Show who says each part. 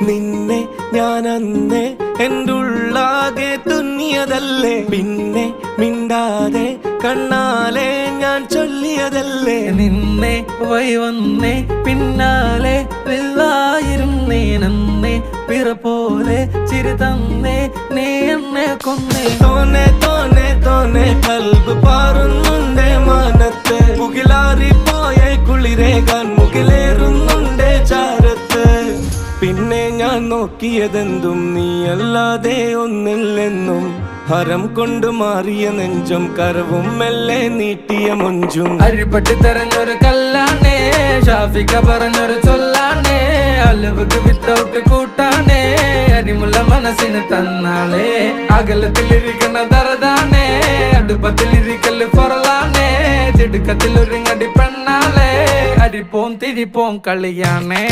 Speaker 1: നിന്നെ ഞാൻ അന്നേ എൻ്റെ ഉള്ളാകെ തുന്നിയതല്ലേ, പിന്നെ മിണ്ടാതെ കണ്ണാലെ ഞാൻ ചൊല്ലിയതല്ലേ.
Speaker 2: നിന്നെ വന്നേ പിന്നാലെ വെള്ളായിരുന്നേ നന്നേ പിറ പോലെ ചിരി തന്നേ നീ എന്നെ കൊന്നേ.
Speaker 1: തോനെ തോനെ തോനെ കൽബ് പാറുന്നുണ്ടേ മാനത്ത്, മുകിലാറിപ്പോയ കുളിരേകാൻ മുകിലേറുന്നുണ്ടേ ചാരത്ത്. പിന്നെ ഞാൻ നോക്കിയതെന്തും നീയല്ലാതെ ഒന്നില്ലെന്നും, ഹരം കൊണ്ട് മാറിയ നെഞ്ചും കരവും മെല്ലെ നീട്ടിയ മൊഞ്ചും.
Speaker 2: അരിപ്പട്ടി തെരഞ്ഞൊരു കല്ലാണേ, ഷാഫിക്ക പറഞ്ഞൊരു ചൊല്ലാണേ, അലവുക്ക് വിത്തൗട്ട് കൂട്ടാണേ, അരിമുള്ള മനസ്സിന് തന്നാളേ. അകലത്തിലിരിക്കണ ദറതാണേ, അടുപ്പത്തിലിരിക്കല് പൊറലാണേ, തിടുക്കത്തിലൊരുങ്ങടി പെണ്ണാളേ, അരിപ്പോം തിരിപ്പോം കളിയാണേ.